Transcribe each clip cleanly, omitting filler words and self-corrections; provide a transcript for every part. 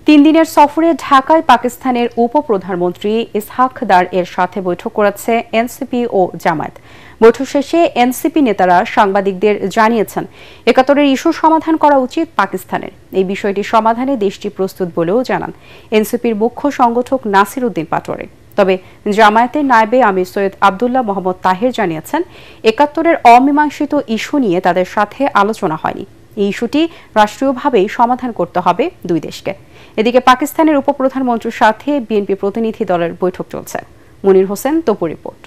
3 দিনের সফরে ঢাকায় পাকিস্তানের উপপ্রধানমন্ত্রী ইসহাক দার এর সাথে বৈঠক করেছে এনসিপি ও জামায়াত। বৈঠক শেষে এনসিপি নেতারা সাংবাদিকদের জানিয়েছেন ৭১-এর ইস্যু সমাধান করা উচিত পাকিস্তানের। এই বিষয়টি সমাধানে দেশটি প্রস্তুত বলেও জানান এনসিপির মুখ্য সংগঠক নাসির উদ্দিন পাটোয়ারি। তবে জামায়াতের নায়েবে আমির সৈয়দ আব্দুল্লাহ মোহাম্মদ তাহের জানিয়েছেন ৭১-এর অমীমাংসিত ইস্যু নিয়ে তাদের সাথে আলোচনা হয়নি। এই ইস্যুটি রাষ্ট্রীয়ভাবেই সমাধান করতে হবে দুই দেশকে। এদিকে পাকিস্তানের উপপ্রধানমন্ত্রীর সাথে বিএনপি প্রতিনিধি দলের বৈঠক চলছে। মনির হোসেন তপু রিপোর্ট।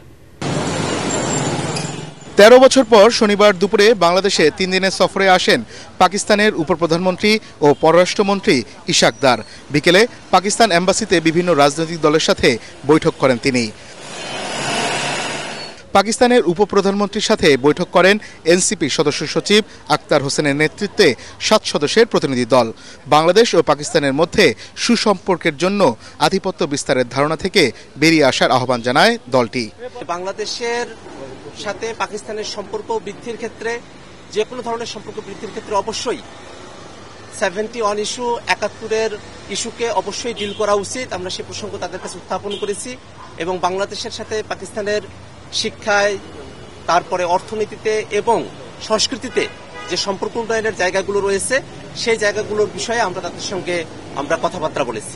১৩ বছর পর শনিবার দুপুরে বাংলাদেশে 3 দিনের সফরে আসেন পাকিস্তানের উপপ্রধানমন্ত্রী ও পররাষ্ট্রমন্ত্রী ইশাক দার। বিকেলে পাকিস্তান এম্বাসিতে বিভিন্ন রাজনৈতিক দলের সাথে বৈঠক করেন তিনি। পাকিস্তানের উপপ্রধানমন্ত্রীর সাথে বৈঠক করেন এনসিপির সদস্য সচিব আক্তার হোসেনের নেতৃত্বে 7 সদস্যের প্রতিনিধি দল। বাংলাদেশ ও পাকিস্তানের মধ্যে সুসম্পর্কের জন্য আধিপত্য বিস্তারের ধারণা থেকে বেরিয়ে আসার আহ্বান জানায় দলটি। বাংলাদেশের সাথে পাকিস্তানের সম্পর্ক বৃদ্ধির ক্ষেত্রে, যে কোনো ধরনের সম্পর্ক বৃদ্ধির ক্ষেত্রে অবশ্যই 71 ইস্যু ৭১-এর ইস্যুকে অবশ্যই ডিল করা উচিত। আমরা সে প্রসঙ্গ তাদের কাছে উত্থাপন করেছি এবং বাংলাদেশের সাথে পাকিস্তানের শিক্ষায়, তারপরে অর্থনীতিতে এবং সংস্কৃতিতে যে সম্পর্ক উন্নয়নের জায়গাগুলো রয়েছে সেই জায়গাগুলোর বিষয়ে আমরা তাদের সঙ্গে কথাবার্তা বলেছি।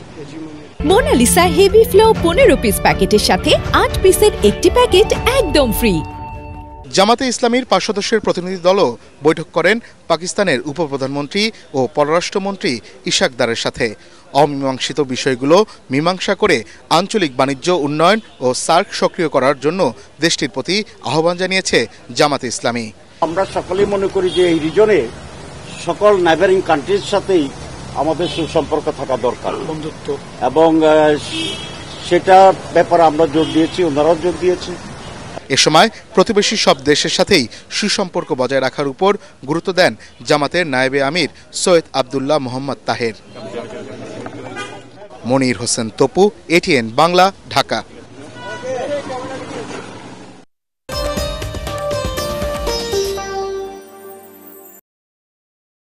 মোনালিসা হেভি ফ্লো 15 পিস প্যাকেটের সাথে 8 পিসের একটি প্যাকেট একদম ফ্রি। জামাতে ইসলামীর 5 সদস্যের প্রতিনিধি দলও বৈঠক করেন পাকিস্তানের উপপ্রধানমন্ত্রী ও পররাষ্ট্রমন্ত্রী ইশাক দারের সাথে। অমীমাংসিত বিষয়গুলো মীমাংসা করে আঞ্চলিক বাণিজ্য উন্নয়ন ও সার্ক সক্রিয় করার জন্য দেশটির প্রতি আহ্বান জানিয়েছে জামাতে ইসলামী। আমরা সকলেই মনে করি যে এই রিজনে সকল নেইবারিং কান্ট্রির সাথেই আমাদের সুসম্পর্ক থাকা দরকার, বন্ধুত্ব, এবং সেটা ব্যাপারে আমরা জোর দিয়েছি, ওনারাও জোর দিয়েছে। এ সময় প্রতিবেশী সব দেশের সাথেই সুসম্পর্ক বজায় রাখার উপর গুরুত্ব দেন জামাতের নায়েবে আমির সৈয়দ আব্দুল্লাহ মোহাম্মদ তাহের। মনির হোসেন তপু, এটিএন বাংলা, ঢাকা।